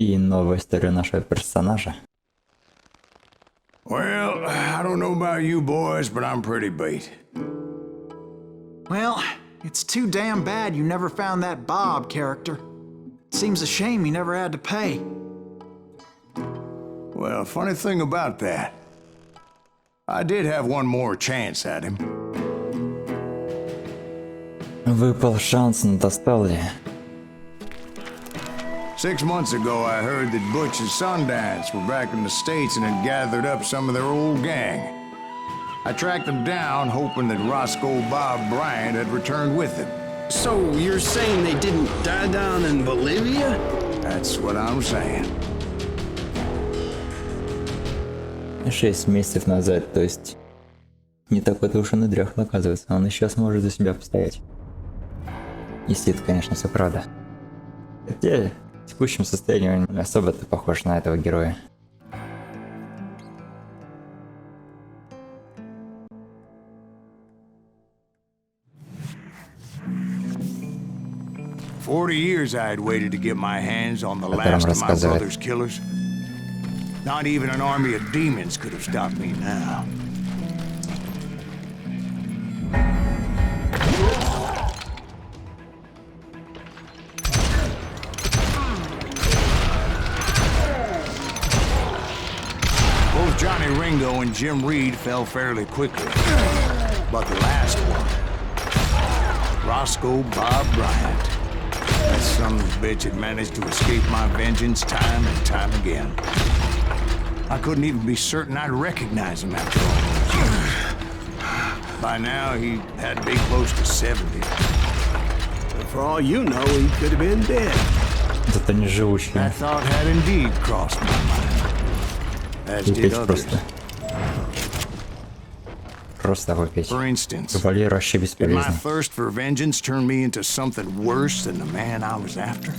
И новая история нашего персонажа. Well, I don't know about you boys, but I'm pretty beat. Well, it's too damn bad you never found that Bob character. Seems a shame you never had to pay. Well, funny thing about that, I did have one more chance at him. Выпал шанс, но достал ли? 6 months ago, I heard that Butch and Sundance were back in the States and had gathered up some of their old gang. I tracked them down, hoping that Roscoe Bob Bryant had returned with them. So you're saying they didn't die down in Bolivia? That's what I'm saying. 6 месяцев назад, то есть не такой-то уж он и дряхлый, оказывается. Он еще сможет за себя постоять. Если это, конечно, все правда. Хотя в текущем состоянии он не особо-то похож на этого героя. "40 years I had waited to get my hands on the last of my brother's killers. Not even an army of demons could have stopped me now. Both Johnny Ringo and Jim Reed fell fairly quickly, but the last one, Roscoe Bob Bryant, that son of a bitch had managed to escape my vengeance time and time again. I couldn't even be certain I'd recognize him after all those years. By now, he had to be close to 70. But for all you know, he could have been dead. Это не живучий. That thought had indeed crossed my mind, as did others. Просто выпить. For instance, Кавалероще did my бесполезный. thirst for vengeance turn me into something worse than the man I was after?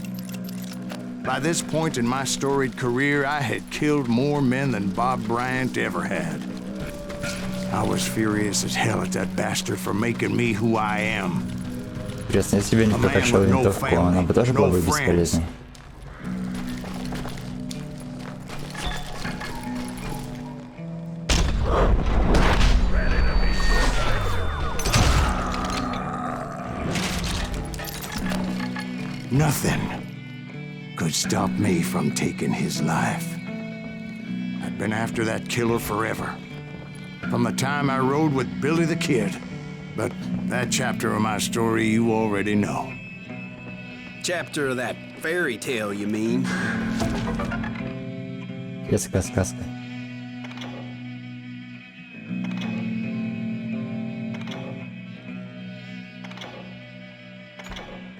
By this point in my storied career, I had killed more men than Bob Bryant ever had. I was furious as hell at that bastard for making me who I am. Интересно, если бы не прокачал винтовку, она бы тоже была бы бесполезной. Nothing could stop me from taking his life. I'd been after that killer forever, from the time I rode with Billy the Kid. But that chapter of my story you already know. Chapter of that fairy tale, you mean? Детская сказка.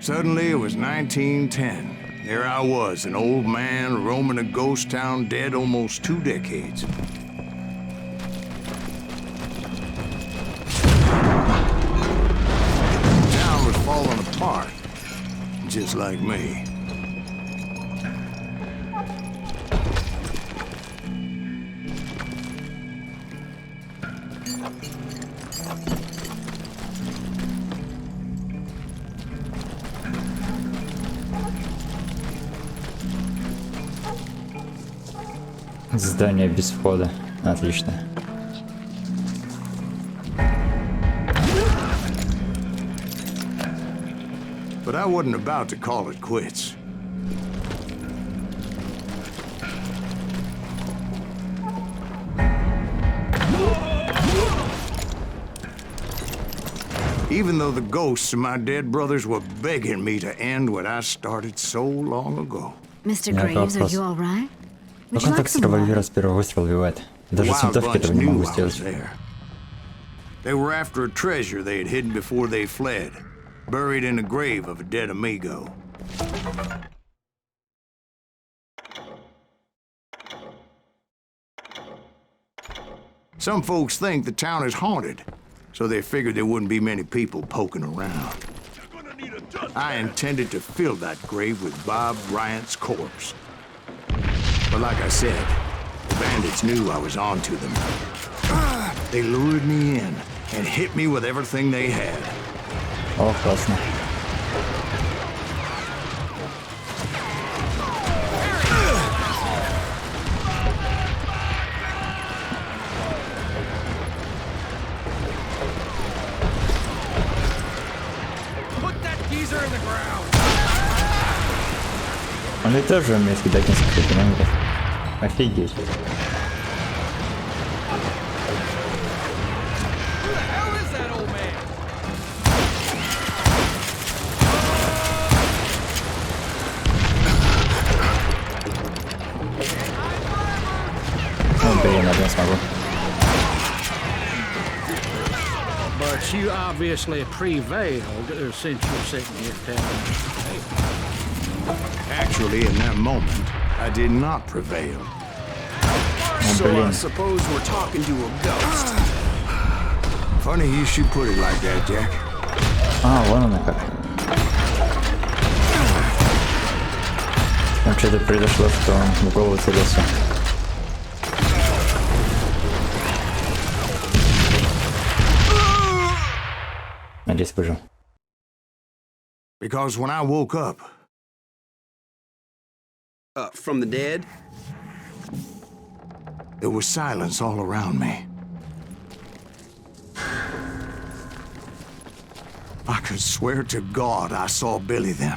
Suddenly, it was 1910. There I was, an old man roaming a ghost town dead almost 2 decades. The town was falling apart, just like me. Здание без входа. Отлично. But I wasn't about to call it quits. Even though the ghosts of my dead brothers were begging me to end what I started so long ago. Mr. Graves, are you all right? Как он так с револьвера с первого выстрела убивает? Даже с винтовки этого не могу сделать. They were after a treasure they had hidden before they fled, buried in the grave of a dead amigo. Some folks think the town is haunted, so they figured there wouldn't be many people poking around. I intended to fill that grave with Bob Bryant's corpse. But like I said, the bandits knew I was on to them. They lured me in and hit me with everything they had. О, классно. Он и тоже умеет кидать несколько динамитов. Офигеть. Ну, блин, один смогу. But you obviously prevailed since you're sitting here telling me. Actually, in that moment, I did not prevail. So I suppose we're talking to a ghost. Funny you should put it like that, Jack. А, вон она как. Там что-то произошло, что он в голову целился. Надеюсь, выжил. Because when I woke up, From the dead? there was silence all around me. I could swear to God I saw Billy then.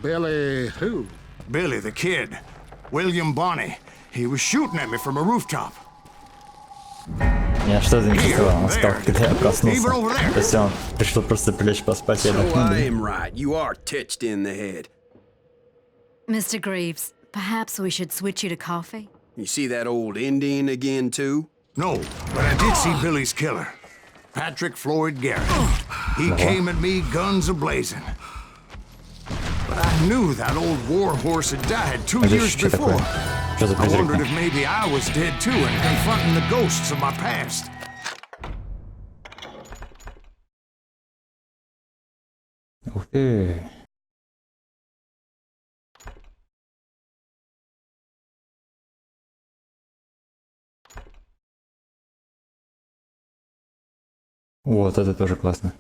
Billy who? Billy, the kid. William Bonney. He was shooting at me from a rooftop. Меня что заинтересовало? Он стал, когда я проснулся. То есть он решил просто прилечь поспать и So I отдохнуть. am right. You are touched in the head. Mr. Greaves, perhaps we should switch you to coffee? You see that old Indian again, too? No, but I did see Billy's killer. Patrick Floyd Garrett. He came at me guns a-blazing. But I knew that old war horse had died 2 Это years что before. такое? Что за I wondered призрак? if maybe I was dead too and confronting the ghosts of my past. Ух ты. Вот это тоже классно.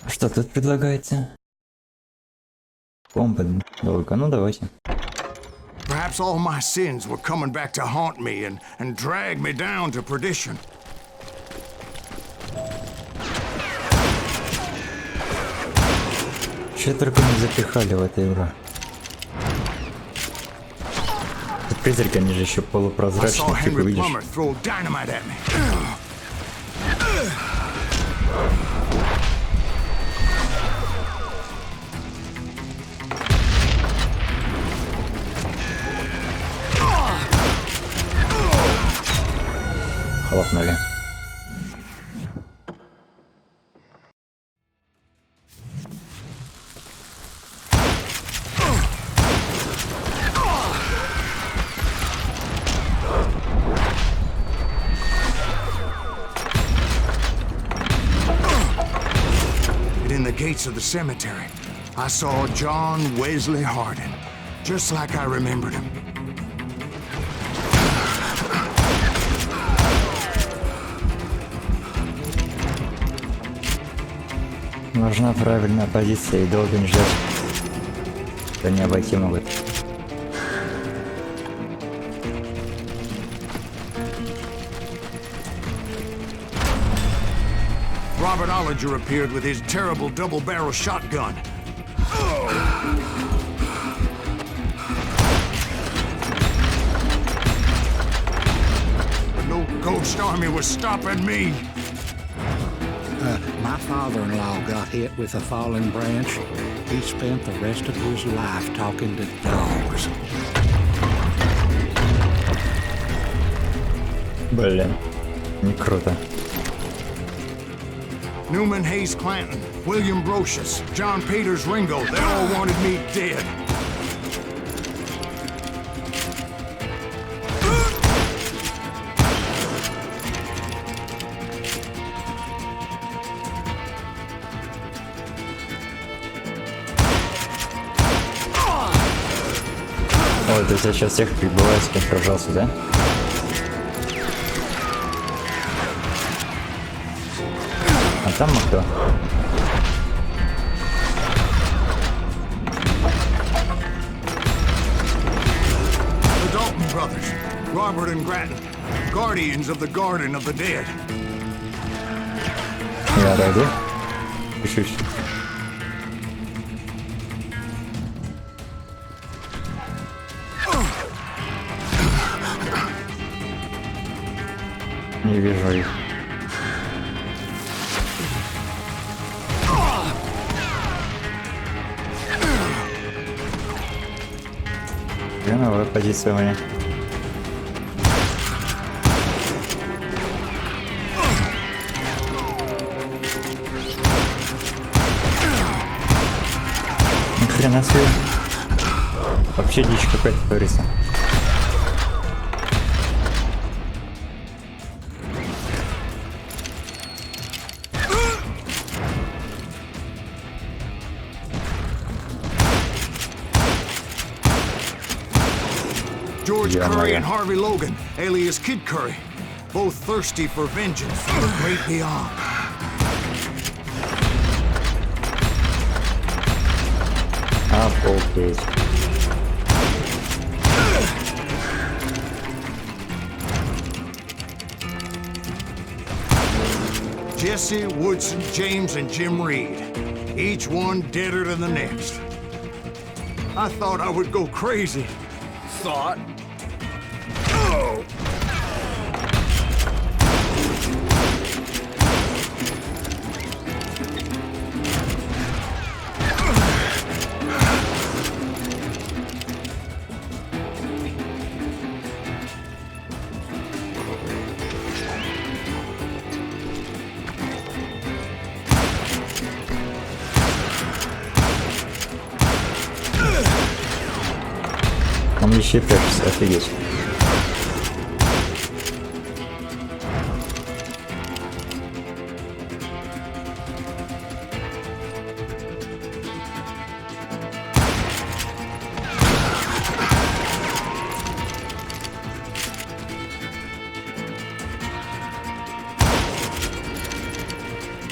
Что тут предлагается? Комбо долго. Ну давайте. Perhaps all my sins were coming back to haunt me and drag me down to perdition. Че только не запихали в эту игру. Тут призраки, они же еще I saw полупрозрачные, типа Henry видишь. Plummer throw dynamite at me. Хлопнули. And in the gates of the cemetery, I saw John Wesley Hardin, just like I remembered him. Нужна правильная позиция и долго не ждать. То не обойти могут. Robert Ollinger appeared with his terrible double-barrel shotgun. But no ghost army was stopping me. My father-in-law got hit with a falling branch. He spent the rest of his life talking to dogs. Блин, не круто. Newman Hayes Clanton, William Brocious, John Peters Ringo, they all wanted me dead. Ой, то есть я сейчас всех прибываю, с кем сражался, да? А там кто? The Dalton brothers, Robert and Grattan, guardians of the Garden of the Dead. Я дойду. Пишусь. Не вижу их. Новая позиция у меня. Ни хрена себе. Вообще дичь какая-то творится. George Curry and Harvey Logan, alias Kid Curry, both thirsty for vengeance from the great beyond. Окей. Jesse, Woodson, James, and Jim Reed, each one deader than the next. I thought I would go crazy. Thought? Он еще прячется, офигеть.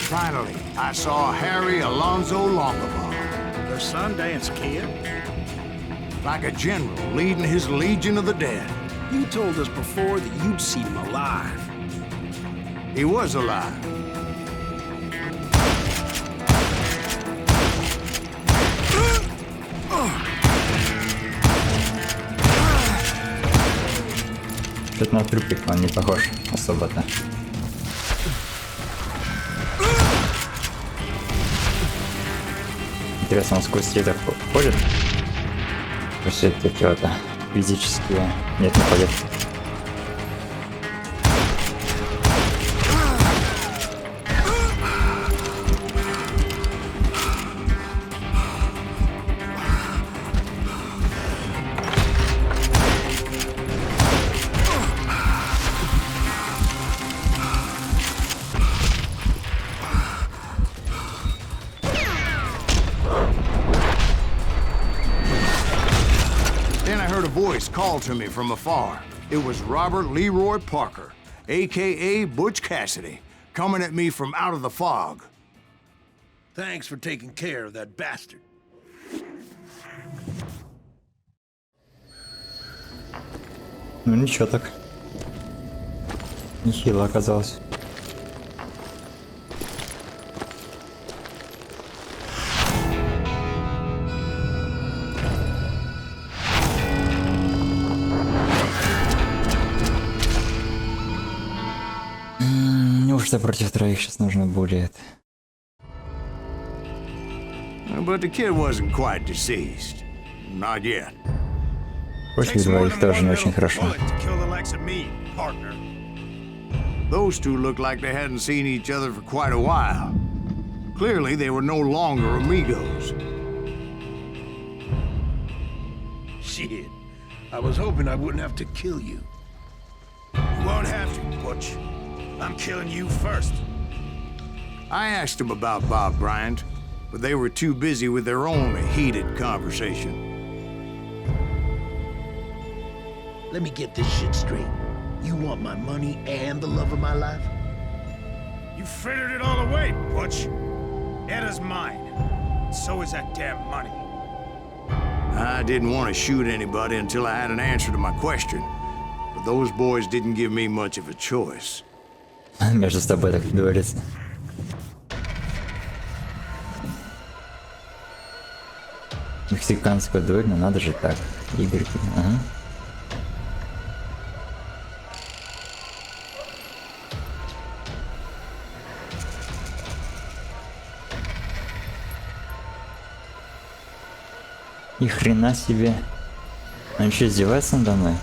Finally, I saw Harry Alonzo Longabaugh. The Sundance Kid? Like a general leading his legion of the dead. You told us before that you'd seen him alive. He was alive. Что-то на трюпик он не похож особо-то. Интересно, он сквозь сеток ходит? То есть это какие-то физические... Нет, не ходит. Voice called to me from afar. It was Robert Leroy Parker, a.k.a. Butch Cassidy, coming at me from out of the fog. Thanks for taking care of that bastard. Ну ничего так. Нехило оказалось. Неужто против троих сейчас нужно будет? But the kid wasn't quite deceased. Not yet. Против двоих тоже не очень хорошо. Those two looked like they hadn't seen each other for quite a while. Clearly, they were no longer amigos. Shit. I was hoping I wouldn't have to kill you. You won't have to, Butch. I'm killing you first. I asked them about Bob Bryant, but they were too busy with their own heated conversation. Let me get this shit straight. You want my money and the love of my life? You frittered it all away, Butch. Eda's mine. So is that damn money. I didn't want to shoot anybody until I had an answer to my question, but those boys didn't give me much of a choice. Между собой так говорится. Мексиканская дуэль, но надо же так. Игорьки, ага. И хрена себе. Он еще издевается надо мной?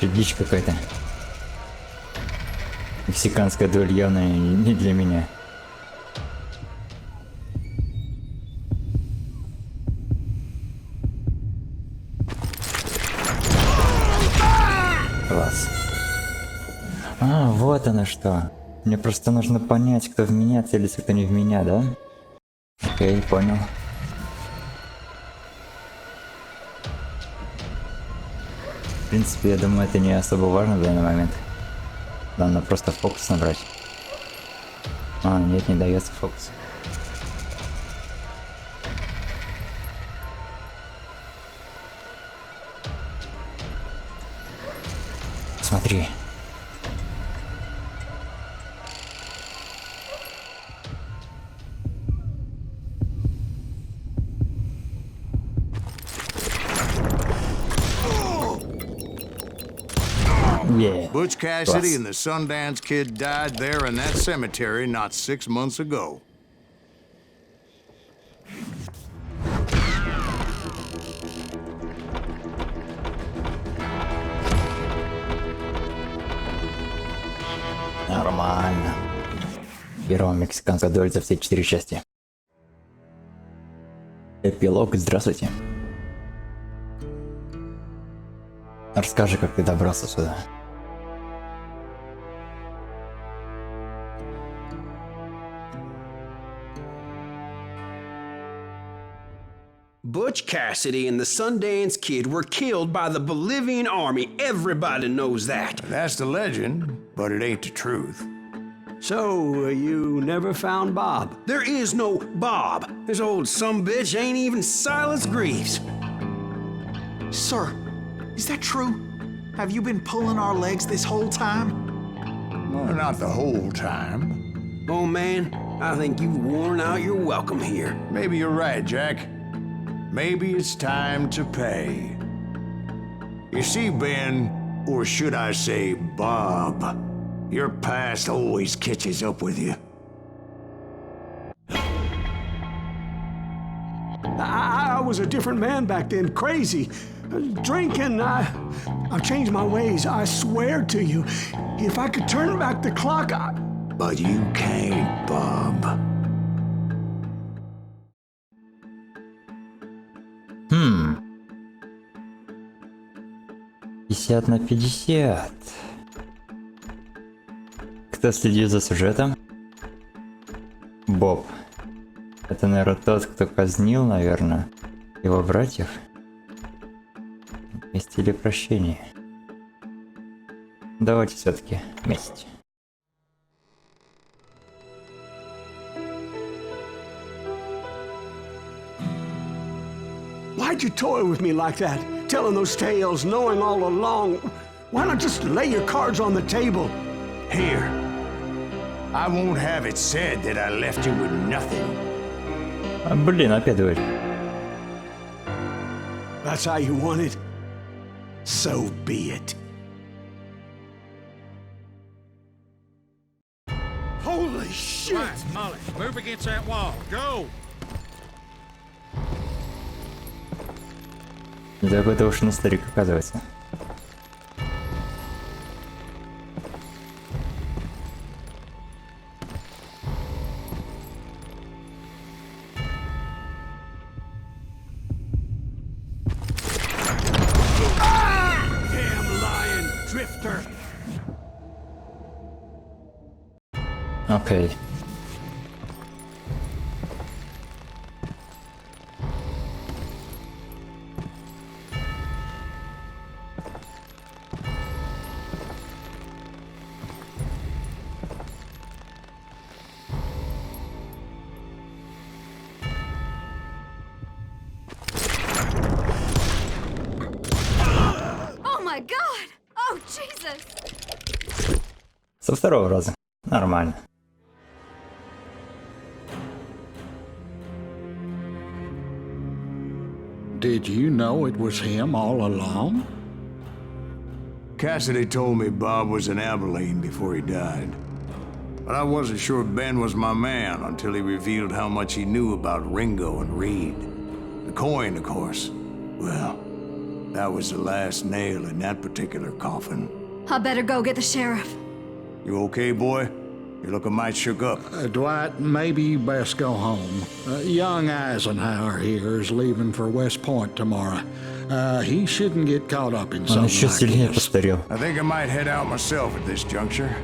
Дичь какая-то. Мексиканская дуэль явно не для меня. Класс. А, вот оно что. Мне просто нужно понять, кто в меня целится, кто не в меня, да? Окей, понял. В принципе, я думаю, это не особо важно в данный момент. Надо просто фокус набрать. А, нет, не дается фокус. Смотри. Yeah. Butch Cassidy Класс. and the Sundance Kid died there in that cemetery not 6 months ago. Нормально. Первая мексиканская дуэль за все 4 части. Эпилог, здравствуйте. Расскажи, как ты добрался сюда. Butch Cassidy and the Sundance Kid were killed by the Bolivian army. Everybody knows that. That's the legend, but it ain't the truth. So, you never found Bob? There is no Bob. This old sumbitch ain't even Silas Greaves. Sir, is that true? Have you been pulling our legs this whole time? Well, not the whole time. Oh man, I think you've worn out your welcome here. Maybe you're right, Jack. Maybe it's time to pay. You see, Ben, or should I say Bob, your past always catches up with you. I was a different man back then, crazy. Drinking, I've changed my ways, I swear to you. If I could turn back the clock, But you can't, Bob. 50/50. Кто следит за сюжетом? Боб. Это, наверное, тот, кто казнил, наверное, его братьев. Месть или прощение? Давайте все-таки месть. why'd you toy with me like that? Telling those tales, knowing all along. Why not just lay your cards on the table? Here. I won't have it said that I left you with nothing. Блин, опять дуэль. That's how you want it? So be it. Holy shit! Right, Molly, move against that wall. Go! Да это уж на старик оказывается. Damn lion drifter! Окей. Oh my god! Oh Jesus! Со второго раза. Нормально. Did you know it was him all along? Cassidy told me Bob was in Abilene before he died. But I wasn't sure Ben was my man until he revealed how much he knew about Ringo and Reed. The coin, of course. Well, that was the last nail in that particular coffin. I better go get the sheriff. You okay, boy? You're looking mighty shook up. Dwight, maybe you best go home. Young Eisenhower here is leaving for West Point tomorrow. He shouldn't get caught up in Он something еще like сильнее this. постарел. I think I might head out myself at this juncture.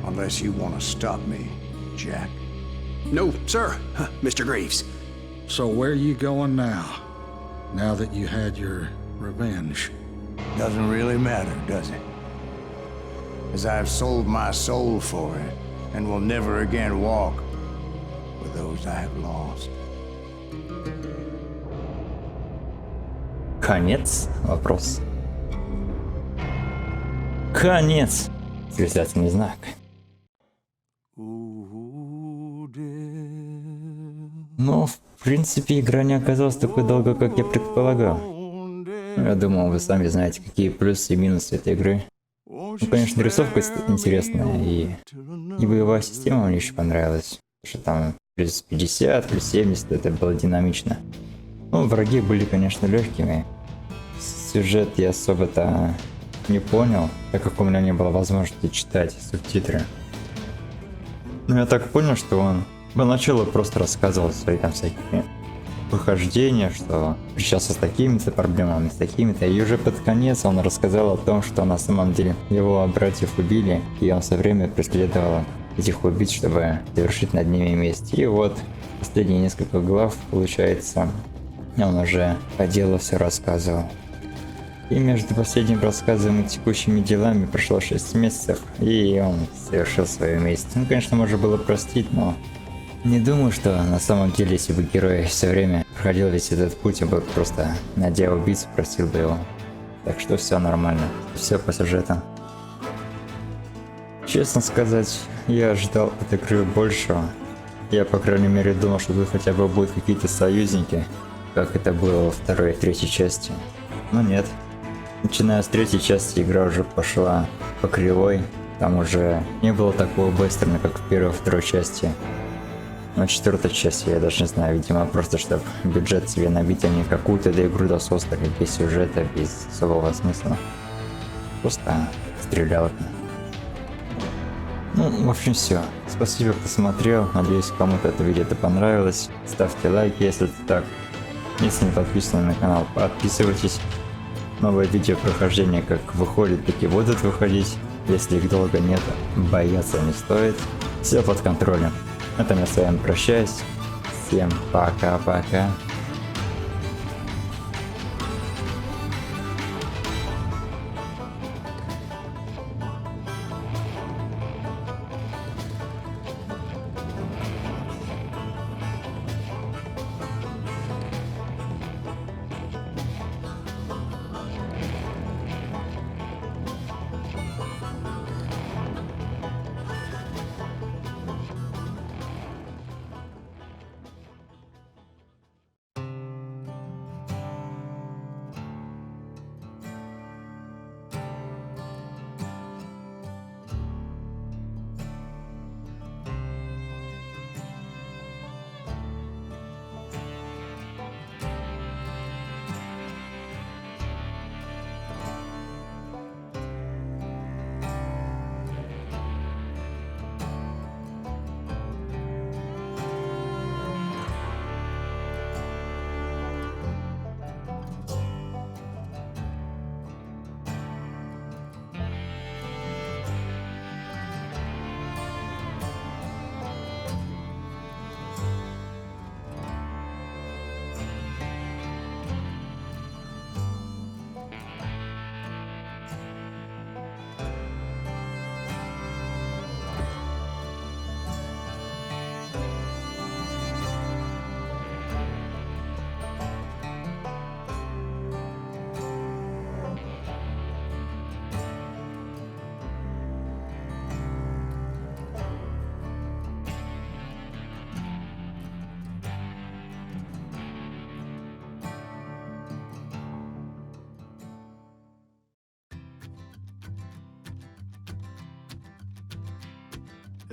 Unless you want to stop me, Jack. No, sir, Mr. Greaves. So where are you going now? Now that you had your revenge? Doesn't really matter, does it? As I've sold my soul for it, and will never again walk with those I have lost. Конец? Вопрос. Конец! Восклицательный знак. Но, в принципе, игра не оказалась такой долгой, как я предполагал. Я думал, вы сами знаете, какие плюсы и минусы этой игры. Ну, конечно, рисовка интересная, и боевая система мне еще понравилась. Потому что там плюс 50, плюс 70, это было динамично. Ну, враги были, конечно, легкими. Сюжет я особо-то не понял, так как у меня не было возможности читать субтитры. Но я так понял, что он поначалу просто рассказывал свои там всякие похождения, что встречался с такими-то проблемами, с такими-то, и уже под конец он рассказал о том, что на самом деле его братьев убили, и он все время преследовал этих убийц, чтобы завершить над ними месть. И вот последние несколько глав, получается, он уже по делу все рассказывал. И между последним рассказом и текущими делами прошло 6 месяцев, и он совершил свою месть. Ну, конечно, можно было простить, но не думаю, что на самом деле, если бы герой все время проходил весь этот путь, он бы просто, найдя убийцу, просил бы его. Так что все нормально, все по сюжету. Честно сказать, я ожидал от игры большего. Я, по крайней мере, думал, что тут хотя бы будут какие-то союзники, как это было во второй и третьей части. Но нет. Начиная с третьей части, игра уже пошла по кривой. Там уже не было такого вестерна, как в первой и второй части. Но четвертой части я даже не знаю, видимо, просто чтобы бюджет себе набить, а не какую-то игру дососта, без сюжета, без особого смысла. Просто стрелялка. Ну, в общем, все. Спасибо, кто смотрел. Надеюсь, кому-то это видео понравилось. Ставьте лайки, если это так. Если не подписаны на канал, подписывайтесь. Новые видео прохождения как выходят, так и будут выходить. Если их долго нет, бояться не стоит. Все под контролем. На этом я с вами прощаюсь. Всем пока-пока.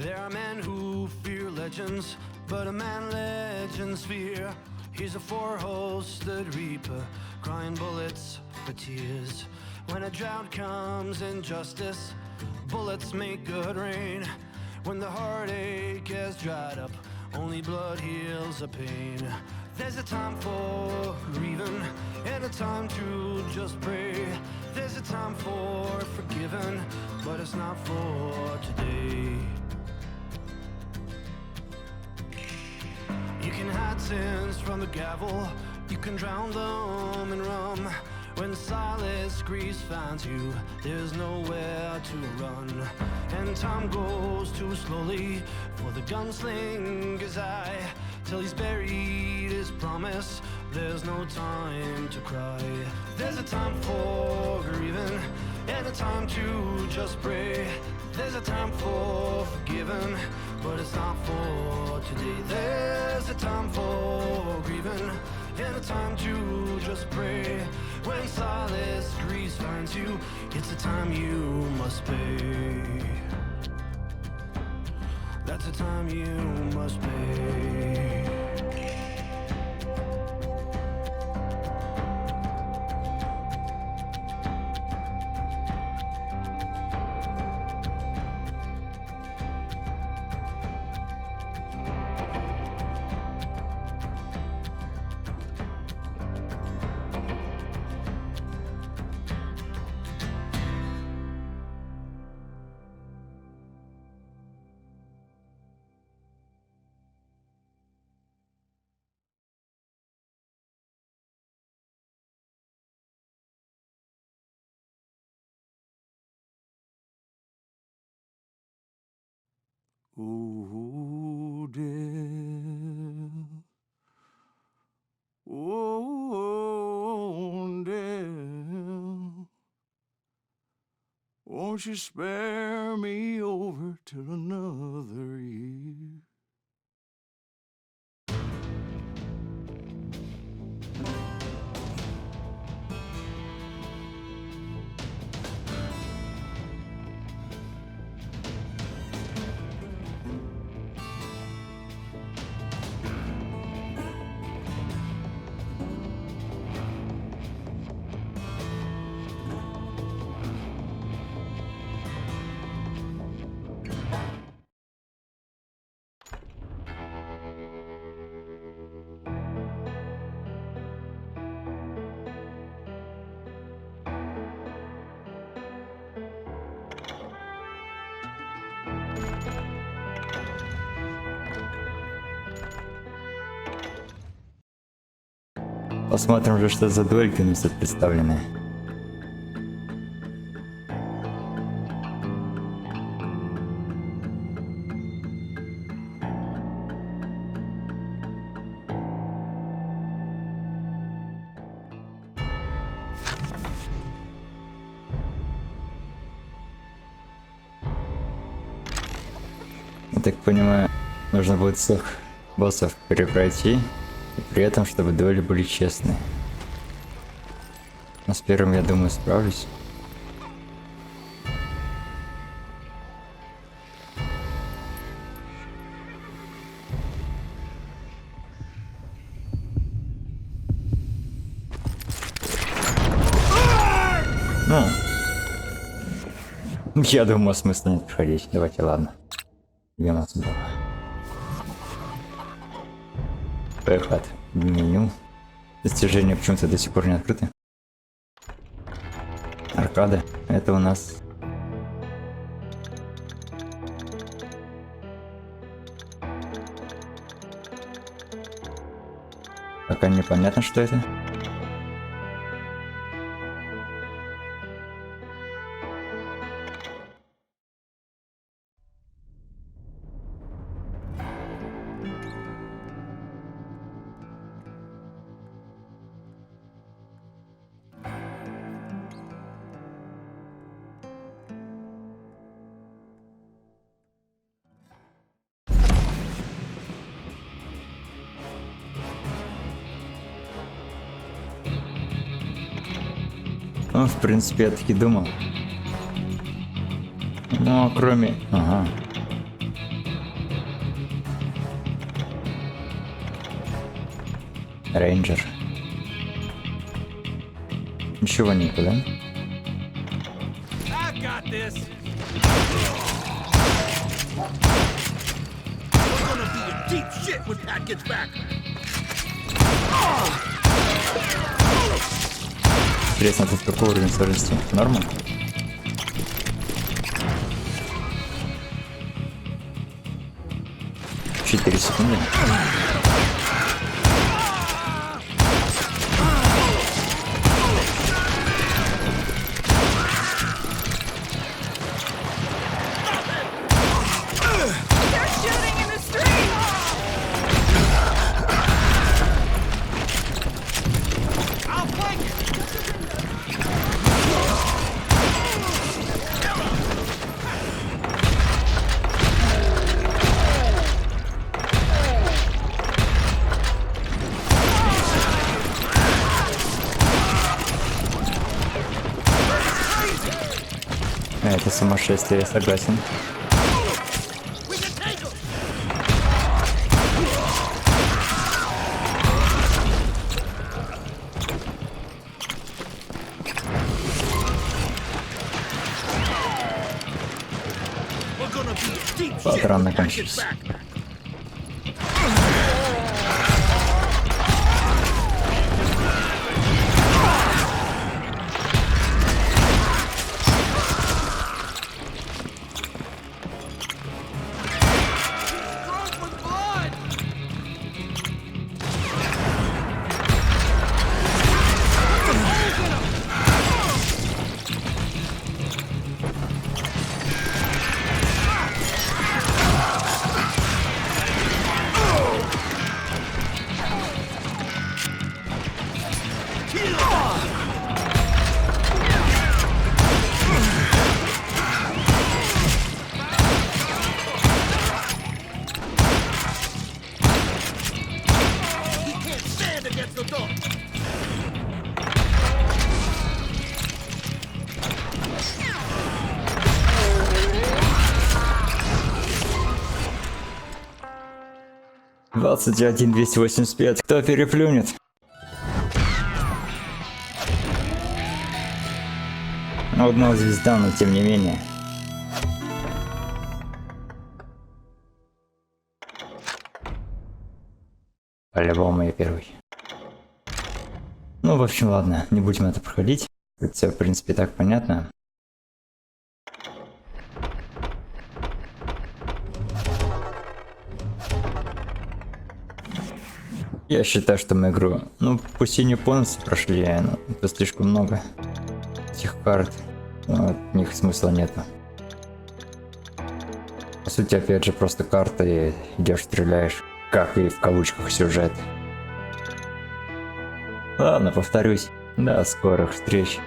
There are men who fear legends, but a man legends fear. He's a four-hosted reaper, crying bullets for tears. When a drought comes in justice, bullets make good rain. When the heartache has dried up, only blood heals the pain. There's a time for grieving and a time to just pray. There's a time for forgiving, but it's not for today. You can hide sins from the gavel, you can drown them in rum. When silence grief finds you, there's nowhere to run. And time goes too slowly for the gunslinger's eye. Till he's buried his promise, there's no time to cry. There's a time for grieving and a time to just pray. There's a time for forgiving, but it's not for today. There's a time for grieving and a time to just pray. When silence grief finds you, it's a time you must pay. That's a time you must pay. Oh, dear. Oh, dear. Won't you spare me over till another year? Посмотрим же, что за дуэльки у нас тут представлены. Я так понимаю, нужно будет всех боссов перепройти. И при этом, чтобы дуэли были честные. Но с первым, я думаю, справлюсь. Ну, я думаю, смысла нет приходить. Давайте, ладно. Где у нас было? Выход в меню. Достижения почему-то до сих пор не открыты. Аркада. Это у нас... Пока непонятно, что это. Ну, в принципе, я таки думал. Ну, кроме... Ага. Рейнджер. Ничего нету, да? I've got this. Deep shit when Pat gets back. Интересно, тут какой уровень сложности? Норма? Четыре секунды. Это сумасшествие, я согласен. Патроны кончились. Двадцать один 285. Кто переплюнет? Одна звезда, но тем не менее. По-любому я первый. Ну, в общем, ладно, не будем это проходить. Это все, в принципе, так понятно. Я считаю, что мы игру, ну, пусть и не полностью прошли, но это слишком много этих карт, но от них смысла нету. По сути, опять же, просто карты, идешь, стреляешь, как и в кавычках сюжет. Ладно, повторюсь, до скорых встреч.